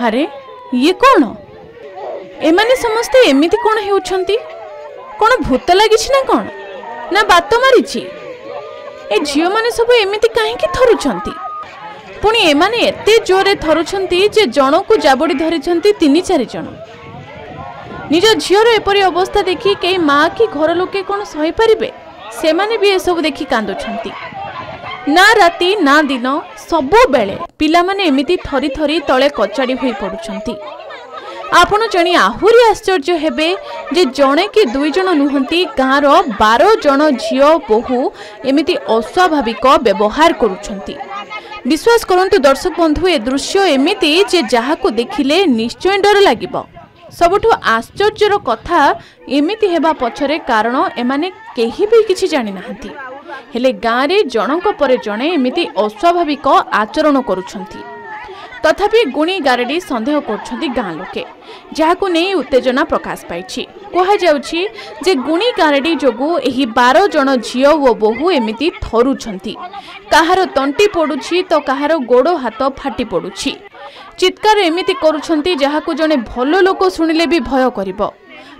अरे ये कौन एमाने समस्ते एमिति कौन हेउछंती कौन भूत लगी ना कौन ना बात मारी ए झील मैंने सब एमिति कहीं थरुछंती पुणी एमाने एते जोरे थरुछंती जे जन को जाबड़ी धरिछंती 3-4 जन निज झीर एपरी अवस्था देखी कई माँ कि घर लोके कौन सही पारिबे से माने भी एसबू देखी कांदुछंती ना राति ना दिन सबु बेले पिला माने एमिति थरी थरी तले कचाड़ी होई पड़ुछंती। आपण जणी आहुरी आश्चर्य हेबे जे जणे कि 2 जण नुहंती गाँर 12 जण झियो बोहू एमिति अस्वाभाविक व्यवहार करुछंती। विश्वास करंतु दर्शक बंधु ए दृश्य एमिति जे जहाको देखिले निश्चय डर लागिबो। सबुठु आश्चर्यर कथा एमिति हेबा पछरे कारण एमाने केही भी किछि जानि नाहंती हेले गाँव रे जनक परे जणे एमिति अस्वाभाविक आचरण करुछंती। तथापि गुणी गारेडी संदेह करछंती गाँ लोके जहाकु नै उत्तेजना प्रकाश पाइछि। कहा जाउछि जे गुणी गारेडी जोगु एही 12 जण झियो ओ बोहू एमिति थरुछंती काहार तंटी पडुछि तो काहार गोड़ हाथ फाटी पडुछि चित्कार एमिति करुछंती जहाकु जणे भलो लोक सुनिले भी भय करिवो।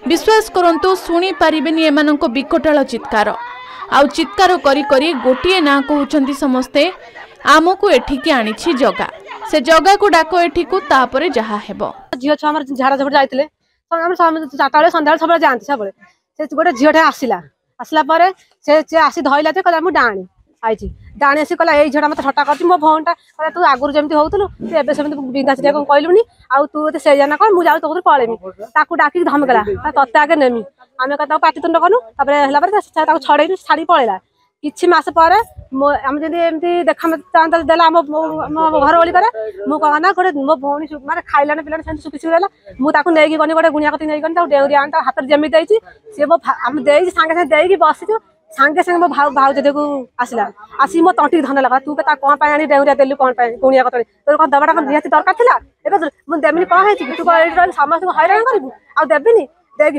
विश्वास करंतु सुनी पारिबेनी एमानंको बिकटाळ चित्कार आउ चित्कार करी करी गोटिए ना कहउछंती समस्ते आमको एठिकी आनिछि जगा से जगा को डाको एठिकु तापरे जहा हेबो। झियो छ हमर झाड़ा झपड़ जाइतिले हम चाटाळे संध्याळे सबले जानती सबले से गोटे झियोटे आसिला परे से आसी धइला ते कहला मु डाणी आइछि डाणी आसी कहला एई झड़ा मते ठट्टा करछि मो भौनटा कहला तू आगुर जेमति होउतलु तू एबे सेमति बिंदा छिया कोन कहलुनी आ तू ते से जाना कोन मु जाउ तोर पळेमी ताकू डाकी धमकला तत्ते आगे नेमी आमे कता पाटितुंड कनु तापरे हला परे ताकू छडेई छाडी पळेला किछि मास परे हम जदी एमती देखा मत देला हम घर ओली करे मु कहना गोटे मो भौणी माने खाइलाने पिलाने सेंति सुकिछि रहला मु ताकू नेगी गनी गोटे गुणिया कति नेगी गनी ताकू डेउरी आन ता हाथ जेमि देइछि से मो हम देइछि संगे संगे देइकी बसिछु संगे संगे मो भाउज देखू आसिला आसी मो तंटी धन लगा तू ता कोन पाई आनी डेउरिया देलु कोन पाई गुणिया कतरे तोर कोन दबाटा कोन निहाती दरकार थिला एबे मु देमिनी कोन हेछि तू को एडी समस्त को हैरान करिबु आ देबिनी देख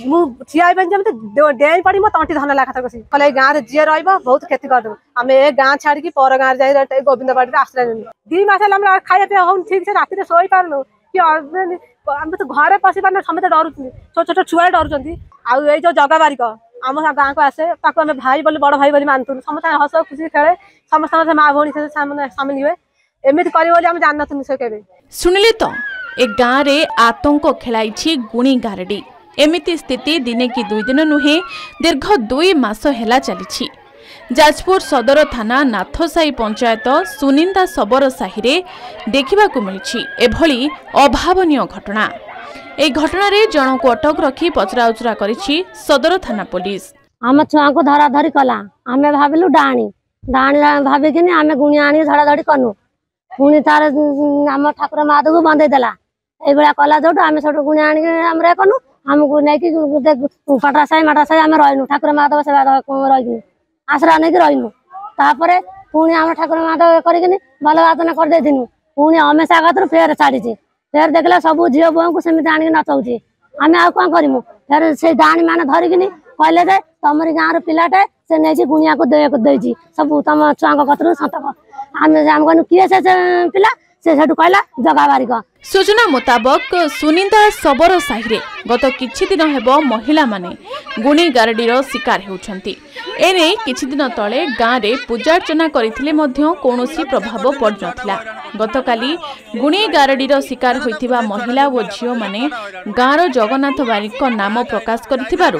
मु छिया बन जमते डेई पड़ी मो तंटी धन लगा कसी कहले गाँ रे जे रहइबो बहुत खेती कर दबो आमे ए गाँ छाड़ी की पर गाँ जाई रे गोविंदबाड़ी रे आश्रय नेनी 2 मास हमरा खाया पे हम ठीक से राती रे सोई पारनो कि हम तो घरे पसी पारनो समेत डरुछी छोट छोट छुआ डरुछंती आ ए जो जगा बारी को आम गाँ को आसे ताको हमें भाई बोली बड़ भाई बोली मानतु समस्त हस खुशी खेले समस्त माँ भौणी से सामिल हुए एमिति करी बोली हम जान नथुन से केबे सुनिले तो ए गाँ रे आतंक खेलाई गुणी गारेडी एमिति स्थिति दिने कि 2 दिन नुहे दीर्घ 2 मास हेला चली। जाजपुर सदर थाना नाथसाई पंचायत सुनिंदा सबर साहि रे देखिबा को मिली एभली अभावनीय घटना। ए घटना रे जन को अटक रखी पचराउचरा करिछि सदर थाना पुलिस। आम छुआ को धरा धरी कला आमे भाबिलु डाणी डाणी भाबे कि आमे गुणी आनी धरा धरी कनु पुणी तार आम ठाकुर माधव को बंदे देला ए बेला कला जोट आमे सब गुणी आनी हमरे कनु हमको नहीं कि पटासाई मटासाई आम रहीनु ठाकुर माधव सेवा रही आसरा नहीं रहीनु तापर पुणी आम ठाकुर माधव करके भल बातना कर देथिनु पुणी हमेशा गतर फेर छाड़ी फेर देखला सब झील बोह को सेमती आनिक नचौचे आम आ कौन करमु फेर से डाणी मान धरिकी कहले जे तमरी गाँव पिलाटे से नहीं गुणिया को देजी सब तुम छुआ कतर सतक आम कहनु किए से पिला से कहला जगा बारिक। सूचना मुताबक सुनिंदा सबर साहि गत किछि दिन हेबो महिला माने गुणी गारेडीर शिकार हेउछंती। एने किछि दिन तले गाँ रे पूजार्चना करिथिले मध्य कोनोसी प्रभाव पड़ नथिला। गतकाली गुणी गारेडीर शिकार होइथिबा महिला ओ झियो माने गाँर जगन्नाथ बारिक नाम प्रकाश करिथिबारु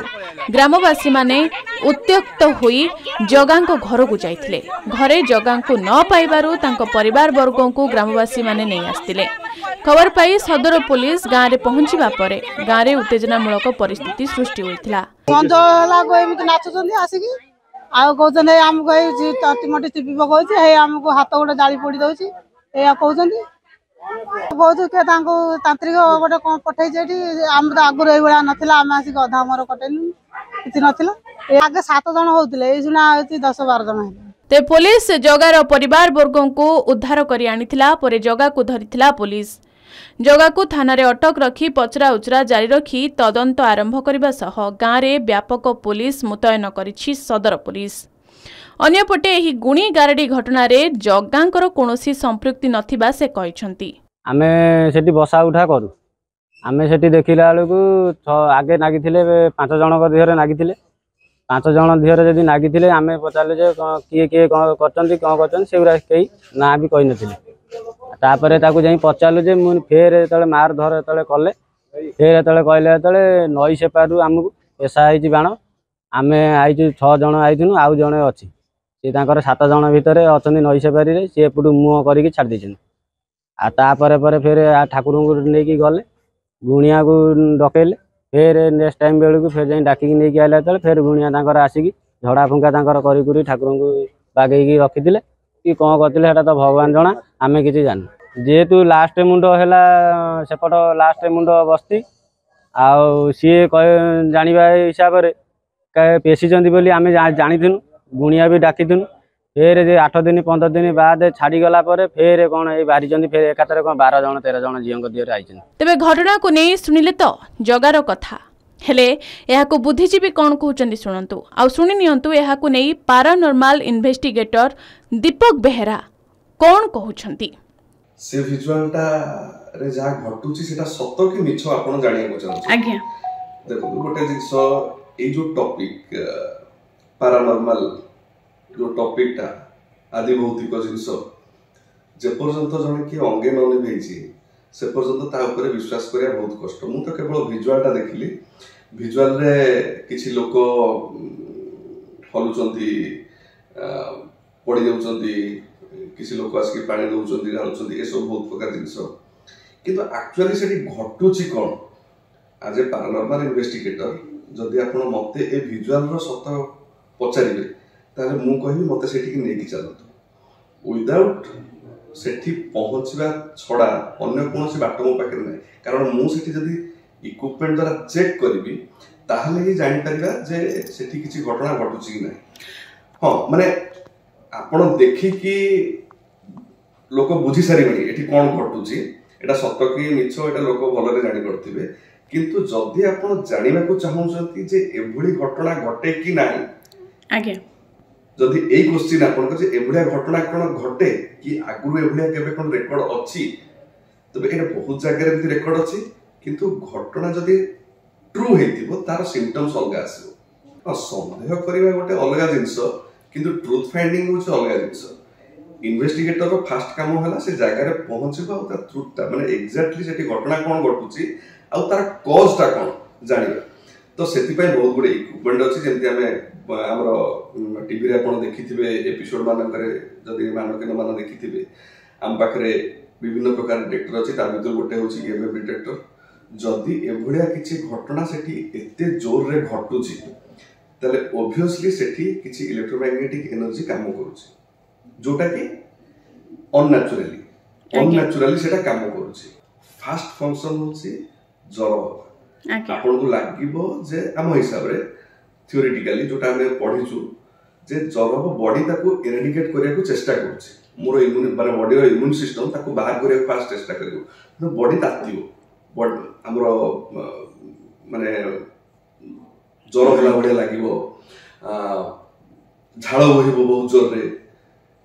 ग्रामवासी माने उत्त्यक्त होई जगांको घर को जाइथिले। घरे जगांको न पाइबारु तांको परिवार वर्गों को ग्रामवासी माने नै आस्तिले। खबर पाई सदर पुलिस गाँव रे पहुंचीबा परे गाँव रे उत्तेजनामूलक परिस्थिति सृष्टि होइथिला। संजला को एमिति नाचुचंदी आसिकी आ कहउछन हमको ए तटिमटी टिपी पकौछि हे हमको हाथ गोटे जाली पड़ी दउछि ए कहउछंदी बहुत के तांको तांत्रिक गोटे कोन पठै जेठी हम त आगुर ए बेला नथिला हम आसी अधा हमर कटेलु किछि नथिला ए आगे 7 जण होउतिले ए सुना होति 10-12 जण हेले। ते पुलिस जगार परिवार वर्गों को उद्धार करी आनिथिला परे जगा को धरिथिला पुलिस। जगाकू थाना रे अटक रखी पचरा उचरा जारी रखी तदंत आरंभ करने सह गाँव में व्यापक पुलिस मुतयन करिछि सदर पुलिस। अन्यपटे एही गुणी गारडी घटना रे जगांकर कोनोसी संपृक्ति नथिबा से कहिसंती। आमे सेठी बसा उठा करू आमे सेठी देखिला बेलू आगे नागिथिले 5 जनक देहरे नागिथिले 5 जन देहरे जदि नागिथिले आमे पचारले जे किए किए करचंती कोन करचंती सेउरा केही ना भी कहि नथिले। तापरे ताकू जाई पचारलु जे मु फेर तळे मार धर तळे कले फेर तळे कहले तळे नई सेपारू हमकु पेशा आइची बाण आमे आइची 6 जन आइथिनु आउ जने अछि से तांकर 7 जन भितरे अछंती नई सेपारी रे से एपुडु मुह करिकि छाड़ दिछन। आ तापरे परे फेर ठाकुर को नेकी गले गुणिया को डकेले फेर नेक्स्ट टाइम बेलू फेर जाई डाकी नेकी आइला तळे फेर गुणिया तांकर आसिकी झड़ा फुंका तांकर करी करी ठाकुर को बागेकी रखिथिले कि कौन करथिले हेटा तो भगवान जणा आमे किछि जान। जेहेतु लास्ट मुंड हैला सेपट लास्ट मुंड बस्ती आउ सी जानिबा हिसाब रे पेशीचंदी बोली आमे जानिथिनु गुणिया भी डाकिथिनु फेर जे 8 दिन 15 दिन बाद छाड़ी गला परे फेर कोन ए बारीचंदी फेर एकातरे कोन 12 जन 13 जन जियंग दियर आइछन। तबे घटना को नै सुनिले तो जगार कथा हेले एहाको बुद्धिजीवी कौन कहउचंदी सुनंतु आ सुनि नियंतु एहाको नै पैरानॉर्मल इन्वेस्टिगेटर दीपक बेहरा कौन कहउचंती। से विजुअलटा रे जा घटुची सेटा सत्य कि मिछ आपण जानिया को चाहू आज्ञा देखो गोटे जिंस ए जो टॉपिक पैरानॉर्मल जो टॉपिक टा आदि भौतिक जिंस जे पर्यंत जने कि अंगे नने भेजी से पर्यंत ता ऊपर विश्वास करिया बहुत कष्ट। मु तो केवल विजुअलटा देखिली विजुअल रे किछि लोक हलुचंती पड़ी जाउचंती किसी लोक आसकी पानी दउचंती ढालुचंती ए सब बहुत प्रकार जिंस किंतु एक्चुअली सेठी घटुची कोन आज ए पैरानॉर्मल इन्वेस्टिगेटर जदि आपण मते ए विजुअल रो सत पचारिबे ताले मु कहि मते सेठी कि नेकी चलतो विदाउट सेठी पहुंचबा छडा अन्य कोनोसी बाट मो पाकर नै कारण मु सेठी जदि इक्विपमेंट द्वारा चेक करबी ताहले ही जानि परिबा जे सेठी किछि घटना घटुची कि नै। हां माने आपण देखि कि लोक बुझी सारिबेनी एठी कोन घटुची एटा सत्य कि मिछ एटा लोक भलरे जानि करथिबे किंतु जदि आपण जानिबा को चाहउछंती जे एभुली घटना घटे कि नाही आगे जदि ए क्वेश्चन आपण को जे एभुलिया घटना कोन घटे कि आगुरु एभुलिया केबे कोन रेकॉर्ड अछि तबे एटा बहुत जगह रे रेकॉर्ड अछि किंतु घटना जदि ट्रू हेतिबो तार सिम्पटम्स अलगा आसीबो। संदेह करिबा गोटे अलगा जिंस किंतु ट्रुथ फाइंडिंग होछ अलगा जिंस। इन्वेस्टिगेटर रो फास्ट काम होला से जगह रे पहुंचबा और ट्रुथ ता माने एग्जैक्टली सेठी घटना कोन घटुची आ तार कॉज ता कोन जानिबा तो सेति पय बहुत गुडे इक्विपमेंट अछि जेंति हमें हमरो टीवी रे आपण देखिथिबे एपिसोड मानन करे जदि मानक न मान देखिथिबे हम पाखरे विभिन्न प्रकार डिटेक्टर अछि तार भितर गोटे होछि ईएमएफ डिटेक्टर जदि एभुलिया किछि घटना सेठी एते जोर रे घटुची तले ऑब्वियसली सेठी किछि इलेक्ट्रोमैग्नेटिक एनर्जी काम करूछि जोटा कि अननेचुरली सेटा काम करूछि। फास्ट फंक्शन होछि जर आपन को लागिबो जे हम हिसाब रे थियोरेटिकली जोटा हमें पढिछु जे जर बॉडी ताको इरेडिकेट करिया को चेष्टा करूछि मोर इम्यून माने बॉडी रो इम्यून सिस्टम ताको बाहर करिया को फास्ट चेष्टा करियो तो बॉडी तातियो बॉडी हमरो माने जर होला बढिया लागिबो झाळ बहिबो बहुत जोर रे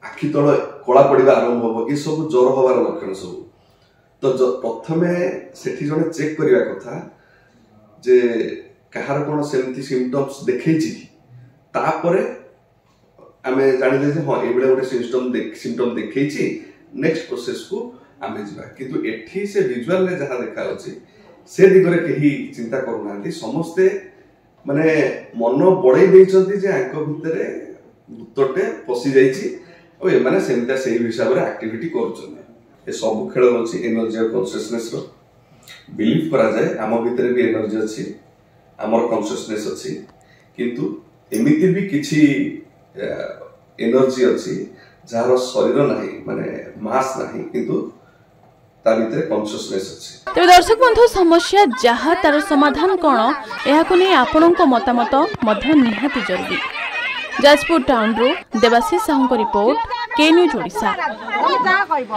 आखि तळ कोळा पडिबा आरंभ होबो ए सब जर होबार लक्षण सब तो प्रथमे सेठी जने चेक करिया कथा जे कहार कोन सेमती सिम्पटम्स देखैछि तापरे आमे जानिले जे हां एबळे गोटे सिम्पटम देखैछि नेक्स्ट प्रोसेस को आमे जिबा किंतु एठी से विजुअल रे जहा देखा अछि से दिगरे केही चिंता करूनांती समस्ते माने मन बढाई दैछंती जे आंको भितरे भूतटे पसी जाईछि ओ ए माने सेमता सेही हिसाब रे एक्टिविटी करूछन ए सब खेल अछि एनर्जी और कॉन्शियसनेस रो बिलीव करा जाय आम भितरे भी एनर्जी अछि आमर कॉन्शियसनेस अछि किंतु एमिति भी किछि एनर्जी अछि जार शरीर नाही माने मास नाही किंतु ता भितरे कॉन्शियसनेस अछि। तबे दर्शक बंधु समस्या जहा तार समाधान कोन एहाको नै आपनक मतामत मध्य निहाती जरूरी। जाजपुर टाउन रो देवाशीष साहू को रिपोर्ट কে न्यूज ओडिशा। ତମେ ଯାହା କହିବ